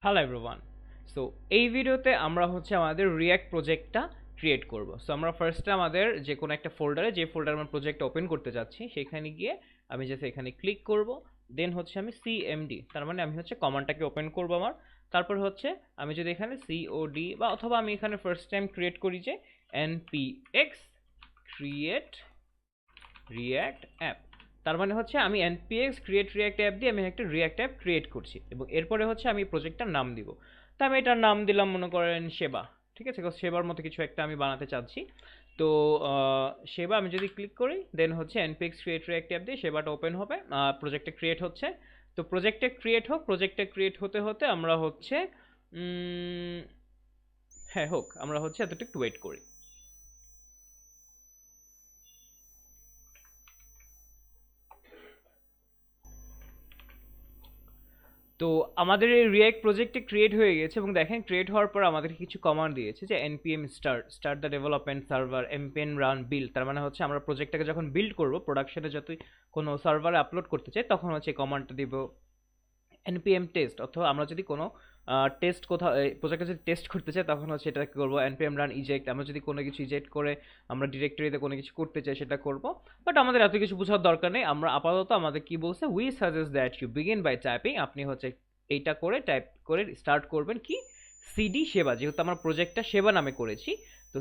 Hello everyone. So এই ভিডিওতে আমরা হচ্ছে আমাদের রিয়্যাক্ট প্রজেক্টটা ক্রিয়েট করব। সো আমরা ফার্স্টে আমাদের যে কোনো একটা ফোল্ডারে, যে ফোল্ডারে আমরা প্রজেক্ট ওপেন করতে যাচ্ছি সেখানে গিয়ে আমি জাস্ট এখানে ক্লিক করব। দেন হচ্ছে আমি সিএমডি, তার মানে আমি হচ্ছে কমান্ডটাকে ওপেন করব আমার। তারপর হচ্ছে আমি যদি এখানে সিওডি বা অথবা আমি এখানে ফার্স্ট টাইম ক্রিয়েট করি যে npx create রিয়্যাক্ট অ্যাপ, তার মানে হচ্ছে আমি npx create react app দিয়ে আমি একটা রিয়্যাক্ট অ্যাপ ক্রিয়েট করছি এবং এরপরে হচ্ছে আমি প্রজেক্টটার নাম দিব। তো আমি এটার নাম দিলাম মনে করেন সেবা। ঠিক আছে, সেবার মতো কিছু একটা আমি বানাতে চাচ্ছি। তো সেবা আমি যদি ক্লিক করি দেন হচ্ছে npx create react app দিয়ে সেবাটা ওপেন হবে, প্রজেক্টটা ক্রিয়েট হচ্ছে। তো প্রজেক্টটা ক্রিয়েট হোক, প্রজেক্টটা ক্রিয়েট হতে হতে আমরা হচ্ছে হ্যাঁ হোক, আমরা হচ্ছে এতটুকু ওয়েট করি। তো আমাদের এই রিয়াক্ট প্রজেক্টে ক্রিয়েট হয়ে গেছে এবং দেখেন ক্রিয়েট হওয়ার পর আমাদের কিছু কমান্ড দিয়েছে যে npm start the development server npm run build, তার মানে হচ্ছে আমরা প্রজেক্টটাকে যখন বিল্ড করব, প্রোডাকশনে যতই কোনো সার্ভারে আপলোড করতে চাই তখন হচ্ছে এই কমান্ডটা দিব npm টেস্ট। অথবা আমরা যদি কোনো টেস্ট কোথাও প্রজেক্টে যদি টেস্ট করতে চাই তখন হচ্ছে এটা কি করবো npm রান ইজেক্ট। আমরা যদি কোনো কিছু ইজেক্ট করে আমরা ডিরেক্টরিতে কোনো কিছু করতে চাই সেটা করব। বাট আমাদের এত কিছু বোঝার দরকার নেই, আমরা আপাতত আমাদের কি বলছে, we suggest that you begin by typing. আপনি হচ্ছে এইটা করে টাইপ করে স্টার্ট করবেন কি সিডি সেবা, যেহেতু আমরা প্রজেক্টটা সেবা নামে করেছি। তো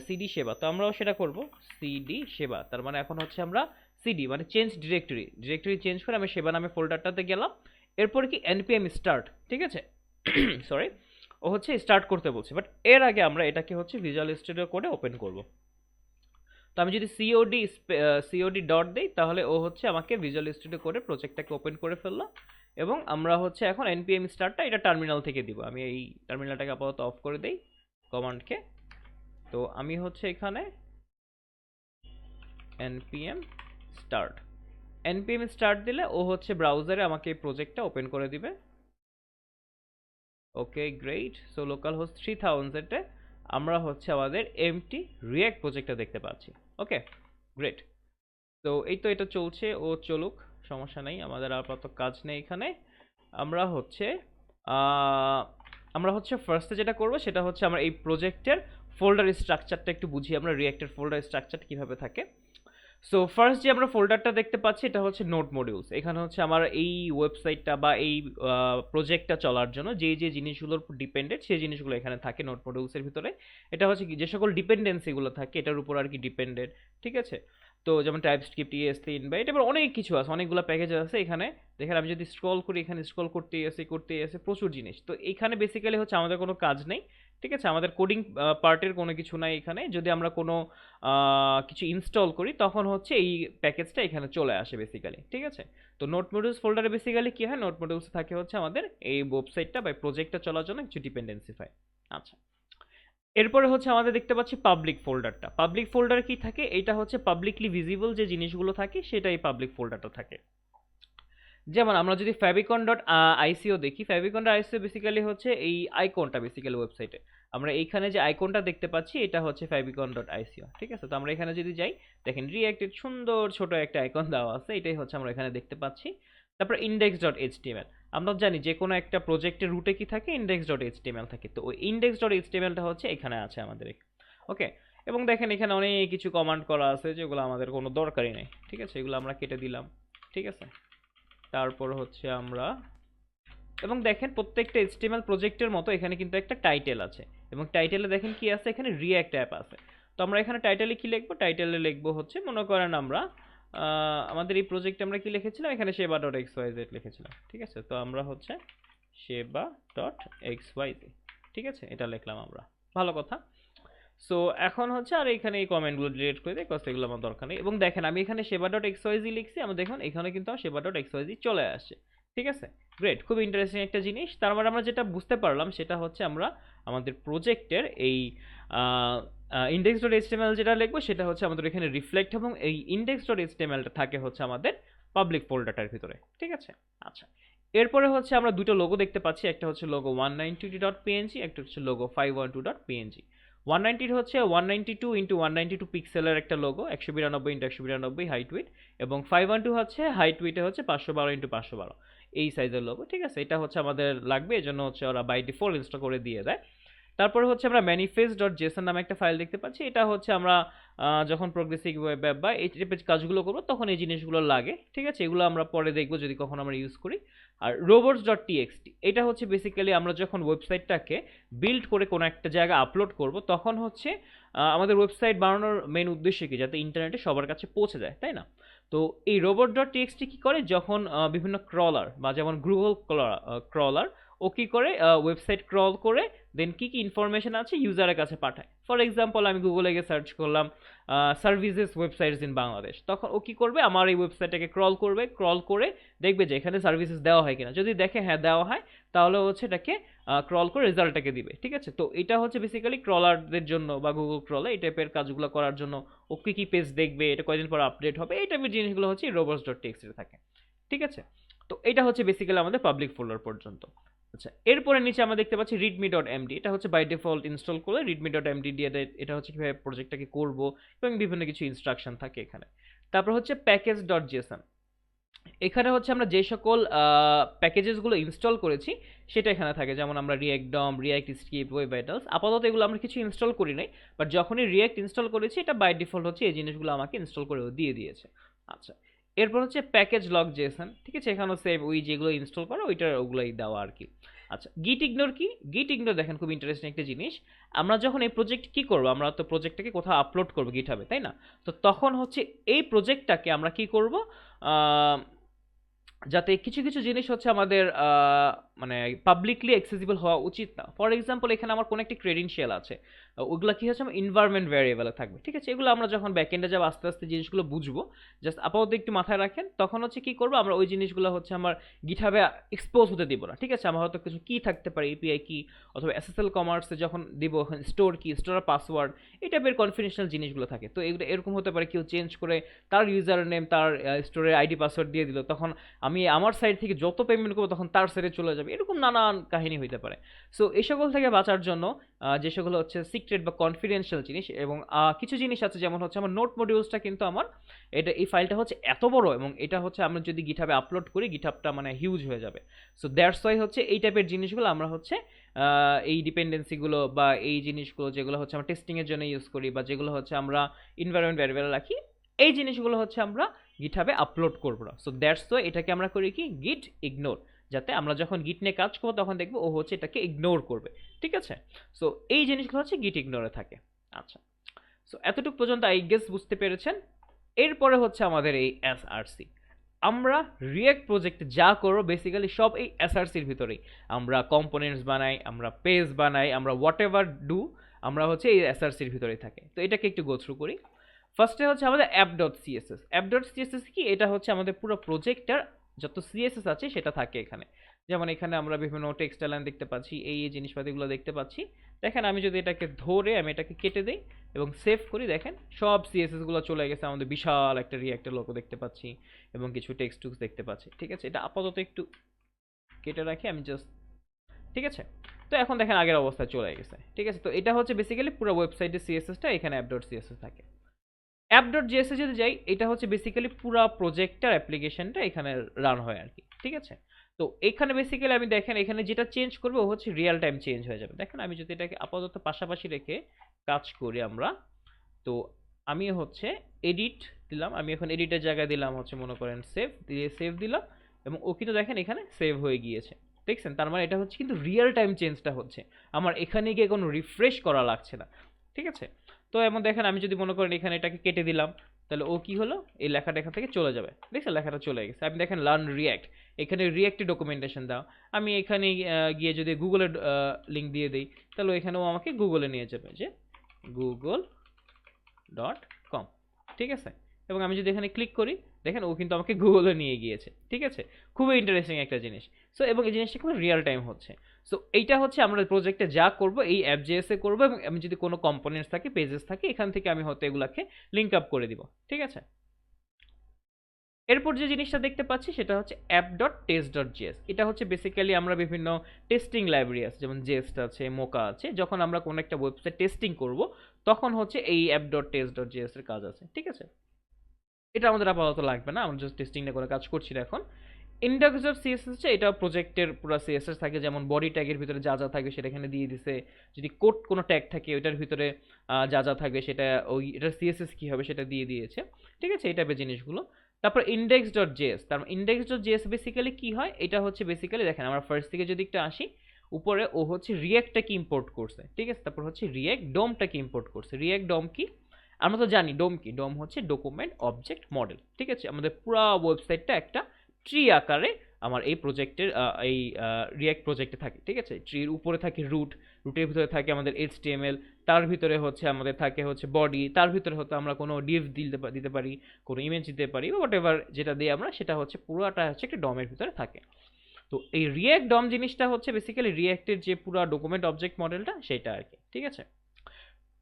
সিডি সেবা, তো আমরাও সেটা করব সিডি সেবা। তার মানে এখন হচ্ছে আমরা সিডি মানে চেঞ্জ ডিরেক্টরি চেঞ্জ করে আমি সেবা নামে ফোল্ডারটাতে গেলাম। এরপর কি npm স্টার্ট, ঠিক আছে সরি, ও হচ্ছে স্টার্ট করতে বলছে, বাট এর আগে আমরা এটাকে হচ্ছে ভিজুয়াল স্টুডিও কোডে ওপেন করব। তো আমি যদি সিওডি ডট দিই তাহলে ও হচ্ছে আমাকে ভিজুয়াল স্টুডিও কোডে প্রজেক্টটাকে ওপেন করে ফেললো। এবং আমরা হচ্ছে এখন npm স্টার্টটা এটা টার্মিনাল থেকে দিব। আমি এই টার্মিনালটাকে আপাতত অফ করে দেই কমান্ডকে। তো আমি হচ্ছে এখানে npm স্টার্ট npm স্টার্ট দিলে ও হচ্ছে ব্রাউজারে আমাকে এই প্রজেক্টটা ওপেন করে দিবে। Okay great. So local host 3000 এ আমরা হচ্ছে আমাদের এমটি রিয়াক্ট প্রজেক্টটা দেখতে পাচ্ছি। Okay great. তো এই তো এটা চলছে, ও চলুক, সমস্যা নেই, আমাদের আপাতত কাজ নেই এখানে। আমরা হচ্ছে আহ, আমরা হচ্ছে ফার্স্টে যেটা করব সেটা হচ্ছে আমরা এই প্রজেক্টের ফোল্ডার স্ট্রাকচারটা একটু বুঝি, আমরা রিয়াক্টের ফোল্ডার স্ট্রাকচার কিভাবে থাকে। সো ফার্স্ট যে আমরা ফোল্ডারটা দেখতে পাচ্ছি এটা হচ্ছে নোট মডিউলস। এখানে হচ্ছে আমার এই ওয়েবসাইটটা বা এই প্রজেক্টটা চলার জন্য যে যে জিনিসগুলোর ডিপেন্ডেন্ট সেই জিনিসগুলো এখানে থাকে নোট মডিউলসের ভিতরে। এটা হচ্ছে কি যে সকল ডিপেন্ডেন্সিগুলো থাকে এটার উপর আর কি ডিপেন্ডেন্ট। ঠিক আছে, তো যেমন টাইপস্ক্রিপ্ট ইএস3 বা এটা অনেক কিছু আছে, অনেকগুলো প্যাকেজ আছে এখানে। দেখেন আমি যদি স্ক্রল করি, এখানে স্ক্রল করতে এসে প্রচুর জিনিস। তো এখানে বেসিক্যালি হচ্ছে আমাদের কোনো কাজ নেই। ঠিক আছে, আমাদের কোডিং পার্টের কোনো কিছু নাই এখানে। যদি আমরা কোনো কিছু ইনস্টল করি তখন হচ্ছে এই প্যাকেজটা এখানে চলে আসে বেসিক্যালি। ঠিক আছে, তো নোট মডিউলস ফোল্ডারে বেসিক্যালি কি হয়, নোট মডিউলস থাকে হচ্ছে আমাদের এই ওয়েবসাইটটা বা প্রজেক্টটা চলার জন্য কিছু ডিপেন্ডেন্সি পায়। আচ্ছা, এরপরে হচ্ছে আমাদের দেখতে পাচ্ছি পাবলিক ফোল্ডারটা। পাবলিক ফোল্ডার কি থাকে, এটা হচ্ছে পাবলিকলি ভিজিবল যে জিনিসগুলো থাকে সেটা এই পাবলিক ফোল্ডারটা থাকে। যেমন আমরা যদি ফ্যাবিকন ডট আইসিও দেখি, ফ্যাবিকন ডট আইসিও বেসিক্যালি হচ্ছে এই আইকনটা বেসিক্যালি ওয়েবসাইটে আমরা এইখানে যে আইকনটা দেখতে পাচ্ছি এটা হচ্ছে ফ্যাবিকন ডট আইসিও। ঠিক আছে, তো আমরা এখানে যদি যাই দেখেন রিয়াক্টের সুন্দর ছোট একটা আইকন দেওয়া আছে, এটাই হচ্ছে আমরা এখানে দেখতে পাচ্ছি। তারপর ইন্ডেক্স ডট এইচটিএমএল, আমরা জানি যে কোনো একটা প্রজেক্টের রুটে কি থাকে, ইন্ডেক্স ডট এইচটিএমএল থাকে। তো ওই ইন্ডেক্স ডট এইচটিএমএলটা হচ্ছে এখানে আছে আমাদের। ওকে, এবং দেখেন এখানে অনেক কিছু কমান্ড করা আছে যেগুলো আমাদের কোনো দরকারই নেই। ঠিক আছে, এগুলো আমরা কেটে দিলাম। ঠিক আছে, তারপর হচ্ছে আমরা, এবং দেখেন প্রত্যেকটা এইচটিএমএল প্রজেক্টের মতো এখানে কিন্তু একটা টাইটেল আছে এবং টাইটেলে দেখেন কি আছে, এখানে রিয়্যাক্ট অ্যাপ আছে। তো আমরা এখানে টাইটেলে কি লিখবো, টাইটেলে লিখবো হচ্ছে মনে করেন আমরা আমাদের এই প্রজেক্টে আমরা কি লিখেছিলাম, এখানে সেবা ডট এক্স ওয়াই জেড লিখেছিলাম। ঠিক আছে, তো আমরা হচ্ছে সেবা ডট এক্স ওয়াই জেড, ঠিক আছে, এটা লিখলাম আমরা, ভালো কথা। সো এখন হচ্ছে আর এখানে এই কমেন্টগুলো ডিলিট করে দিই, কজ এগুলো আমার দরকার নেই। এবং দেখেন আমি এখানে সেবা ডট এক্সওয়াইজি লিখছি, আমরা দেখুন এখানে কিন্তু আমার সেবা ডট এক্সওয়াইজি চলে আসছে। ঠিক আছে, গ্রেট, খুব ইন্টারেস্টিং একটা জিনিস। তার মানে আমরা যেটা বুঝতে পারলাম সেটা হচ্ছে আমরা আমাদের প্রজেক্টের এই ইন্ডেক্স ডট এইচটিএমএল যেটা লিখবো সেটা হচ্ছে আমাদের এখানে রিফ্লেক্ট, এবং এই ইন্ডেক্স ডট এইচটিএমএলটা থাকে হচ্ছে আমাদের পাবলিক ফোল্ডারটার ভিতরে। ঠিক আছে, আচ্ছা, এরপরে হচ্ছে আমরা দুটো লোগো দেখতে পাচ্ছি, একটা হচ্ছে লোগো 192 ডট পিএনজি, একটা হচ্ছে লোগো 512 ডট পিএনজি। 190 হচ্ছে 192 × 192 পিক্সেলের একটা লোগো, 192 × 192 হাইট উইড, এবং 512 হচ্ছে হাইট উইডে হচ্ছে 512 × 512 এই সাইজের লোগো। ঠিক আছে, এটা হচ্ছে আমাদের লাগবে, এজন্য হচ্ছে ওরা বাই ডিফল্ট ইনস্টল করে দিয়ে দেয়। তারপরে হচ্ছে আমরা manifest.json নামে একটা ফাইল দেখতে পাচ্ছি, এটা হচ্ছে আমরা যখন প্রোগ্রেসিভ ওয়েব অ্যাপ বা এই টাইপের কাজগুলো করবো তখন এই জিনিসগুলো লাগে। ঠিক আছে, এগুলো আমরা পরে দেখবো যদি কখনো আমরা ইউজ করি। আর robots.txt এটা হচ্ছে বেসিক্যালি আমরা যখন ওয়েবসাইটটাকে বিল্ড করে কোনো একটা জায়গায় আপলোড করব তখন হচ্ছে আমাদের ওয়েবসাইট বানানোর মেন উদ্দেশ্য কি, যাতে ইন্টারনেটে সবার কাছে পৌঁছে যায়, তাই না? তো এই robot.txt কি করে, যখন বিভিন্ন ক্রলার বা যেমন গুগল ক্রলার ও কি করে ওয়েবসাইট ক্রল করে দেন কি কি ইনফরমেশন আছে ইউজারের কাছে পাঠায়। ফর এক্সাম্পল আমি গুগলে গিয়ে সার্চ করলাম সার্ভিসেস ওয়েবসাইটস ইন বাংলাদেশ, তখন ও কি করবে, আমার এই ওয়েবসাইটটাকে ক্রল করে দেখবে যে এখানে সার্ভিসেস দেওয়া হয় কিনা। যদি দেখে হ্যাঁ দেওয়া হয়, তাহলে হচ্ছে এটাকে ক্রল করে রেজাল্টটাকে দিবে। ঠিক আছে, তো এটা হচ্ছে বেসিক্যালি ক্রলারদের জন্য বা গুগল ক্রলে এই টাইপের কাজগুলো করার জন্য ও কি কি পেজ দেখবে, এটা কয়দিন পর আপডেট হবে, এই টাইপের জিনিসগুলো হচ্ছে robots.txt এ থাকে। ঠিক আছে, তো এটা হচ্ছে বেসিক্যালি আমাদের পাবলিক ফোল্ডার পর্যন্ত। আচ্ছা, এরপরে নিচে আমরা দেখতে পাচ্ছি readme.md, এটা হচ্ছে বাই ডিফল্ট ইনস্টল করে readme.md দিয়ে দেয়। এটা হচ্ছে কিভাবে প্রজেক্টটাকে করব এবং বিভিন্ন কিছু ইনস্ট্রাকশন থাকে এখানে। তারপর হচ্ছে package.json, এখানে হচ্ছে আমরা যে সকল প্যাকেজেসগুলো ইনস্টল করেছি সেটা এখানে থাকে, যেমন আমরা রিয়াক্ট ডম, রিয়াক্ট স্ক্রিপ্ট, ওয়েব ভাইটালস, আপাতত এগুলো আমরা কিছু ইনস্টল করি নাই, বাট যখনই রিয়াক্ট ইনস্টল করেছি এটা বাই ডিফল্ট হচ্ছে এই জিনিসগুলো আমাকে ইনস্টল করে দিয়ে দিয়েছে। আচ্ছা, এরপর হচ্ছে প্যাকেজ লগ জেসন। ঠিক আছে, এখানেও সেভ ওই যেগুলো ইনস্টল করো ওইটার ওগুলোই দেওয়া আর কি। আচ্ছা, গিট ইগনোর কি, গিট ইগনোর দেখেন খুব ইন্টারেস্টিং একটা জিনিস। আমরা যখন এই প্রজেক্ট কি করব, আমরা তো প্রজেক্টটাকে কোথাও আপলোড করবো গিটহাবে, তাই না? তো তখন হচ্ছে এই প্রজেক্টটাকে আমরা কি করব, যাতে কিছু কিছু জিনিস হচ্ছে আমাদের মানে পাবলিকলি অ্যাক্সেসিবল হওয়া উচিত না। ফর এক্সাম্পল এখানে আমার কোনো একটি ক্রেডেনশিয়াল আছে, ওগুলো কি হচ্ছে আমার এনভায়রনমেন্ট ভ্যারিয়েবলে থাকবে। ঠিক আছে, এগুলো আমরা যখন ব্যাকএন্ডে যাবো আস্তে আস্তে জিনিসগুলো বুঝবো, জাস্ট আপাতত একটু মাথায় রাখেন। তখন হচ্ছে কি করবো, আমরা ওই জিনিসগুলো হচ্ছে আমার গিটহাবে এক্সপোজ হতে দিব না। ঠিক আছে, আমার হয়তো কিছু কি থাকতে পারে, এপিআই কি অথবা এসএসএল কমার্সে যখন দিব স্টোর কি, স্টোরের পাসওয়ার্ড, এই টাইপের কনফিডেন্সিয়াল জিনিসগুলো থাকে। তো এগুলো এরকম হতে পারে কেউ চেঞ্জ করে তার ইউজার নেম তার স্টোরের আইডি পাসওয়ার্ড দিয়ে দিল, তখন আমি আমার সাইড থেকে যত পেমেন্ট করবো তখন তার সাইডে চলে যাবে, এরকম নানান কাহিনী হইতে পারে। সো এই সকল থেকে বাঁচার জন্য যে সকল হচ্ছে সিক্রেট বা কনফিডেন্সিয়াল জিনিস, এবং কিছু জিনিস আছে যেমন হচ্ছে আমার নোট মডিউলসটা কিন্তু আমার এটা এই ফাইলটা হচ্ছে এত বড়, এবং এটা হচ্ছে আমরা যদি গিটহাবে আপলোড করি গিটহাবটা মানে হিউজ হয়ে যাবে। সো দ্যাটস ওয়াই হচ্ছে এই টাইপের জিনিসগুলো আমরা হচ্ছে এই ডিপেন্ডেন্সিগুলো বা এই জিনিসগুলো যেগুলো হচ্ছে আমরা টেস্টিংয়ের জন্য ইউজ করি বা যেগুলো হচ্ছে আমরা এনভায়রনমেন্ট ভ্যারিয়েবলে রাখি, এই জিনিসগুলো হচ্ছে আমরা গিটহাবে আপলোড করবো না। সো দ্যাটস ওয়াই এটাকে আমরা করি কি গিট ইগনোর, যাতে আমরা যখন গিট নিয়ে কাজ করবো তখন দেখবো ও হচ্ছে এটাকে ইগনোর করবে। ঠিক আছে, সো এই জিনিসগুলো হচ্ছে গিট ইগনোরে থাকে। আচ্ছা, সো এতটুকু পর্যন্ত আই গেস বুঝতে পেরেছেন। এরপরে হচ্ছে আমাদের এই এসআরসি। আমরা রিয়াক্ট প্রজেক্টে যা করবো বেসিক্যালি সব এই এসআরসির ভিতরেই। আমরা কম্পোনেন্টস বানাই, আমরা পেজ বানাই, আমরা হোয়াট এভার ডু, আমরা হচ্ছে এই এসআরসির ভিতরেই থাকে। তো এটাকে একটু গো থ্রু করি। ফার্স্টে হচ্ছে আমাদের অ্যাপ.সিএসএস। অ্যাপ.সিএসএস কি, এটা হচ্ছে আমাদের পুরো প্রজেক্টটার যত সিএসএস আছে সেটা থাকে এখানে। যেমন এখানে আমরা বিভিন্ন টেক্সট লাইন দেখতে পাচ্ছি, এই জিনিসপাতিগুলো দেখতে পাচ্ছি। দেখেন আমি যদি এটাকে ধরে আমি এটাকে কেটে দিই এবং সেভ করি, দেখেন সব সিএসএস গুলো চলে গেছে, আমাদের বিশাল একটা রিঅ্যাক্টের লোগো দেখতে পাচ্ছি এবং কিছু টেক্সট টুক্স দেখতে পাচ্ছি। ঠিক আছে, এটা আপাতত একটু কেটে রাখি আমি জাস্ট। ঠিক আছে, তো এখন দেখেন আগের অবস্থায় চলে গেছে। ঠিক আছে, তো এটা হচ্ছে বেসিক্যালি পুরো ওয়েবসাইটের সিএসএসটা এখানে অ্যাপ.সিএসএস থাকে। অ্যাপ.জেএসএ যদি যাই, এটা হচ্ছে বেসিক্যালি পুরো প্রজেক্টটার অ্যাপ্লিকেশনটা এখানে রান হয় আর কি। ঠিক আছে, তো এখানে বেসিক্যালি আমি দেখেন এখানে যেটা চেঞ্জ করবে ও হচ্ছে রিয়েল টাইম চেঞ্জ হয়ে যাবে। দেখেন আমি যদি এটাকে আপাতত পাশাপাশি রেখে কাজ করি আমরা, তো আমি হচ্ছে এডিট দিলাম, আমি এখন এডিটের জায়গায় দিলাম হচ্ছে মনে করেন সেভ, দিয়ে সেভ দিলাম এবং ও কিন্তু দেখেন এখানে সেভ হয়ে গিয়েছে। দেখছেন, তার মানে এটা হচ্ছে কিন্তু রিয়েল টাইম চেঞ্জটা হচ্ছে, আমার এখানে গিয়ে কোনো রিফ্রেশ করা লাগছে না। ঠিক আছে, তো এমন দেখেন আমি যদি মনে করেন এখানে এটাকে কেটে দিলাম, তাহলে ও কি হলো, এই লেখাটা এখান থেকে চলে যাবে। দেখছেন লেখাটা চলে গেছে। আপনি দেখেন লার্ন রিয়াক্ট, এখানে রিয়াক্টে ডকুমেন্টেশন দাও, আমি এখানে গিয়ে যদি গুগলের লিঙ্ক দিয়ে দিই, তাহলে এখানেও আমাকে গুগলে নিয়ে যাবে, যে google.com। ঠিক আছে, এবং আমি যদি এখানে ক্লিক করি দেখেন ও কিন্তু আমাকে গুগলে নিয়ে গিয়েছে। ঠিক আছে, খুবই ইন্টারেস্টিং একটা জিনিস। সো এবং এই জিনিসটা খুব রিয়েল টাইম হচ্ছে। সো এইটা হচ্ছে আমরা প্রজেক্টে যা করব এই অ্যাপ.জেএসে করব, এবং আমি যদি কোনো কম্পোনেন্টস থাকে, পেজেস থাকে, এখান থেকে আমি হয়তো এগুলাকে লিঙ্ক আপ করে দিব। ঠিক আছে, এরপর যে জিনিসটা দেখতে পাচ্ছি সেটা হচ্ছে app.test.js। এটা হচ্ছে বেসিক্যালি আমরা বিভিন্ন টেস্টিং লাইব্রেরি আছে, যেমন জেস্ট আছে, মোকা আছে, যখন আমরা কোনো একটা ওয়েবসাইট টেস্টিং করব তখন হচ্ছে এই app.test.js এর কাজ আছে, ঠিক আছে। এটা আমাদের আপাতত লাগবে না, আমরা জাস্ট টেস্টিংটা করে কাজ করছি না এখন। index.css হচ্ছে এটা প্রজেক্টের পুরো সিএসএস থাকে, যেমন বডি ট্যাগের ভিতরে যা যা থাকে সেটা এখানে দিয়ে দিছে, যদি কোড কোনো ট্যাগ থাকে ওইটার ভিতরে যা যা থাকবে সেটা ওই এটার সিএসএস কী হবে সেটা দিয়ে দিয়েছে, ঠিক আছে, এই টাইপের জিনিসগুলো। তারপর index.js, তার index.js বেসিক্যালি কী হয়, এটা হচ্ছে বেসিক্যালি দেখেন আমরা ফার্স্ট থেকে যদি একটু আসি, উপরে ও হচ্ছে রিয়াক্টটাকে ইম্পোর্ট করছে, ঠিক আছে, তারপর হচ্ছে রিয়াক্ট ডোমটাকে ইম্পোর্ট করছে। রিয়াক্ট ডোম কি আমরা তো জানি, ডোম কি, ডোম হচ্ছে ডকুমেন্ট অবজেক্ট মডেল, ঠিক আছে, আমাদের পুরো ওয়েবসাইটটা একটা ট্রি আকারে আমার এই প্রজেক্টের এই রিয়াক্ট প্রজেক্টে থাকে, ঠিক আছে। ট্রির উপরে থাকে রুট, রুটের ভিতরে থাকে আমাদের HTML, তার ভিতরে হচ্ছে আমাদের থাকে হচ্ছে বডি, তার ভিতরে হয়তো আমরা কোনো ডিভ দিতে পারি, কোনো ইমেজ দিতে পারি, বা হোয়াট এভার যেটা দিই আমরা, সেটা হচ্ছে পুরোটা হচ্ছে একটা ডমের ভিতরে থাকে। তো এই রিয়াক্ট ডম জিনিসটা হচ্ছে বেসিক্যালি রিয়াক্টের যে পুরো ডকুমেন্ট অবজেক্ট মডেলটা সেটা আর কি, ঠিক আছে।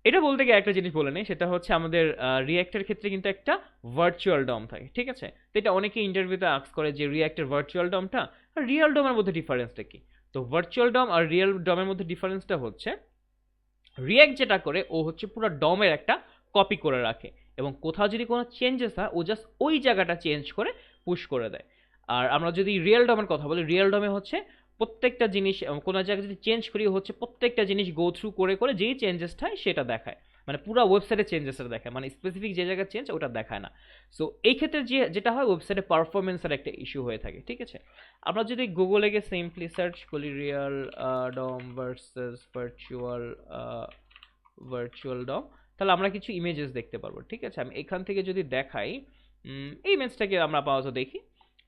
এটা বলতে গিয়ে একটা জিনিস বলে নেই, সেটা হচ্ছে আমাদের রিয়াক্টের ক্ষেত্রে কিন্তু একটা ভার্চুয়াল ডম থাকে, ঠিক আছে। তো এটা অনেকে ইন্টারভিউতে আস্ক করে যে রিয়াক্টের ভার্চুয়াল ডমটা আর রিয়েল ডমের মধ্যে ডিফারেন্সটা কি। তো ভার্চুয়াল ডম আর রিয়েল ডমের মধ্যে ডিফারেন্সটা হচ্ছে রিয়াক্ট যেটা করে ও হচ্ছে পুরো ডমের একটা কপি করে রাখে, এবং কোথাও যদি কোনো চেঞ্জেস হয় ও জাস্ট ওই জায়গাটা চেঞ্জ করে পুশ করে দেয়। আর আমরা যদি রিয়েল ডমের কথা বলি, রিয়েল ডমে হচ্ছে প্রত্যেকটা জিনিস কোনো জায়গায় যদি চেঞ্জ করি হচ্ছে প্রত্যেকটা জিনিস গো থ্রু করে করে যেই চেঞ্জেসটা হয় সেটা দেখায়, মানে পুরো ওয়েবসাইটের চেঞ্জেসটা দেখায়, মানে স্পেসিফিক যে জায়গায় চেঞ্জ ওটা দেখায় না। সো এই ক্ষেত্রে যেটা হয় ওয়েবসাইটে পারফরমেন্সের একটা ইস্যু হয়ে থাকে, ঠিক আছে। আমরা যদি গুগলে গিয়ে সিম্পলি সার্চ করি রিয়েল ডম ভার্সেস ভার্চুয়াল ডম, তাহলে আমরা কিছু ইমেজেস দেখতে পারবো, ঠিক আছে। আমি এখান থেকে যদি দেখাই, এই ইমেজটাকে আমরা আপাতত দেখি।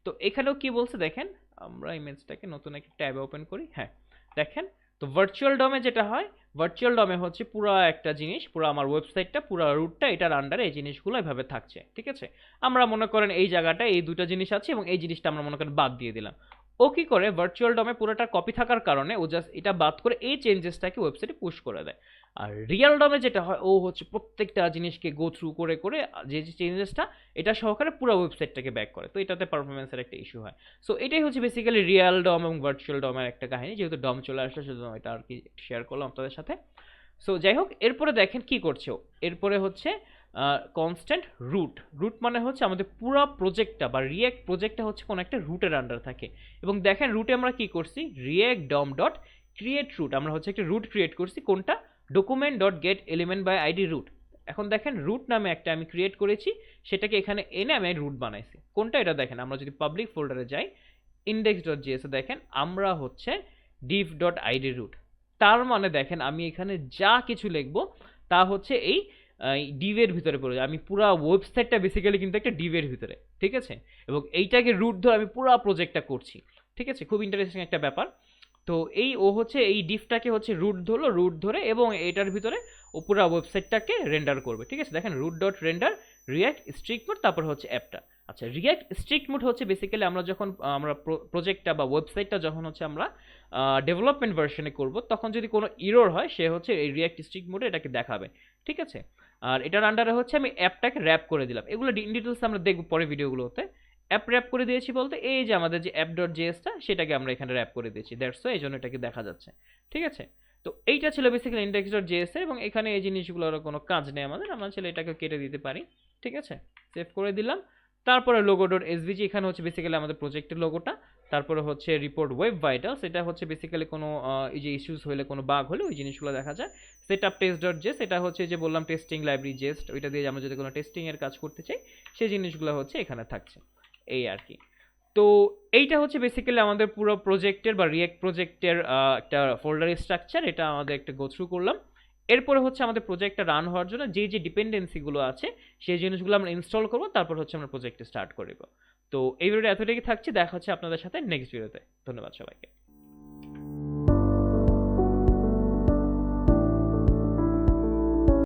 তো এখানেও কি বলছে দেখেন, আমরা ইমেজটাকে নতুন একটা ট্যাবে ওপেন করি, হ্যাঁ দেখেন। তো ভার্চুয়াল ডমে যেটা হয়, ভার্চুয়াল ডমে হচ্ছে পুরো একটা জিনিস, পুরো আমার ওয়েবসাইটটা পুরো রুটটা এটার আন্ডারে এই জিনিসগুলো এভাবে থাকছে, ঠিক আছে। আমরা মনে করেন এই জায়গাটায় এই দুটো জিনিস আছে এবং এই জিনিসটা আমরা মনে করেন বাদ দিয়ে দিলাম। ও কি করে ভার্চুয়াল ডমে পুরোটা কপি থাকার কারণে ও জাস্ট এটা বাদ করে এই চেঞ্জেসটাকে ওয়েবসাইটে পুশ করে দেয়। আর রিয়েল ডমে যেটা হয় ও হচ্ছে প্রত্যেকটা জিনিসকে গো থ্রু করে করে যে যে চেঞ্জেসটা এটা সহকারে পুরো ওয়েবসাইটটাকে ব্যাক করে, তো এটাতে পারফরমেন্সের একটা ইস্যু হয়। সো এটাই হচ্ছে বেসিক্যালি রিয়েল ডম এবং ভার্চুয়াল ডমের একটা কাহিনী, যেহেতু ডম চলে আসলে সেজন্য এটা আর কি শেয়ার করলাম আপনাদের সাথে। সো যাই হোক, এরপরে দেখেন কি করছে ও, এরপরে হচ্ছে কনস্ট্যান্ট রুট। রুট মানে হচ্ছে আমাদের পুরো প্রজেক্টটা বা রিয়াক্ট প্রজেক্টটা হচ্ছে কোনো একটা রুটের আন্ডার থাকে, এবং দেখেন রুটে আমরা কি করছি, রিয়াক্ট ডম ডট ক্রিয়েট রুট, আমরা হচ্ছে একটা রুট ক্রিয়েট করছি, কোনটা, document dot get element by ID root. এখন দেখেন রুট নামে একটা আমি ক্রিয়েট করেছি, সেটাকে এখানে এনে আমি রুট বানাইছি, কোনটা এটা দেখেন। আমরা যদি পাবলিক ফোল্ডারে যাই, index.js এ দেখেন আমরা হচ্ছে div.id রুট, তার মানে দেখেন আমি এখানে যা কিছু লিখবো তা হচ্ছে এই ডিভের ভিতরে পড়ে যায়, আমি পুরো ওয়েবসাইটটা বেসিক্যালি কিন্তু একটা ডিভের ভিতরে, ঠিক আছে, এবং এইটাকে রুট ধরে আমি পুরো প্রজেক্টটা করছি, ঠিক আছে, খুব ইন্টারেস্টিং একটা ব্যাপার। তো এই ও হচ্ছে এই ডিফটাকে হচ্ছে রুট ধরলো, রুট ধরে এবং এটার ভিতরে ও পুরো ওয়েবসাইটটাকে রেন্ডার করবে, ঠিক আছে। দেখেন root dot render React strict mode, তারপর হচ্ছে অ্যাপটা। আচ্ছা, রিয়াক্ট স্ট্রিক্ট মোড হচ্ছে বেসিক্যালি আমরা যখন আমরা প্রজেক্টটা বা ওয়েবসাইটটা যখন হচ্ছে আমরা ডেভেলপমেন্ট ভার্সনে করব, তখন যদি কোনো ইরর হয় সে হচ্ছে এই রিয়াক্ট স্ট্রিক্ট মোডে এটাকে দেখাবে, ঠিক আছে। আর এটার আন্ডারে হচ্ছে আমি অ্যাপটাকে র্যাপ করে দিলাম, এগুলো ইন ডিটেলস আমরা দেখব পরে ভিডিওগুলোতে। অ্যাপ র্যাপ করে দিয়েছি বলতে এই যে আমাদের যে অ্যাপ ডট জেএসটা সেটাকে আমরা এখানে র্যাপ করে দিয়েছি, দ্যাটস ওয়াই এই জন্য এটাকে দেখা যাচ্ছে, ঠিক আছে। তো এইটা ছিল বেসিক্যালি ইন্ডেক্স ডট জেএস এর, এবং এখানে এই জিনিসগুলোর কোনো কাজ নেই আমাদের, আমরা ছেলে এটাকে কেটে দিতে পারি, ঠিক আছে, সেভ করে দিলাম। তারপরে লোগো ডট এসভিজি, এখানে হচ্ছে বেসিক্যালি আমাদের প্রজেক্টের লোগোটা। তারপরে হচ্ছে রিপোর্ট ওয়েব ভাইটালস, এটা হচ্ছে বেসিক্যালি কোনো এই যে ইস্যুস হলে কোনো বাগ হলে ওই জিনিসগুলো দেখা যায়। Set up test dot JS, এটা হচ্ছে যে বললাম টেস্টিং লাইব্রেরি জেস্ট, ওইটা দিয়ে আমরা যদি কোনো টেস্টিং এর কাজ করতে চাই সেই জিনিসগুলো হচ্ছে এখানে থাকছে, এই আর কি। তো এইটা হচ্ছে বেসিক্যালি আমাদের পুরো প্রজেক্টের বা রিয়েক্ট প্রজেক্টের একটা ফোল্ডার স্ট্রাকচার, এটা আমাদের একটা গো থ্রু করলাম। এরপরে হচ্ছে আমাদের প্রজেক্টটা রান হওয়ার জন্য যে যে ডিপেন্ডেন্সিগুলো আছে সেই জিনিসগুলো আমরা ইনস্টল করবো, তারপর হচ্ছে আমরা প্রজেক্টে স্টার্ট করব। তো এই ভিডিওটা এতটাই থাকছে, দেখা হচ্ছে আপনাদের সাথে নেক্সট ভিডিওতে। ধন্যবাদ সবাইকে।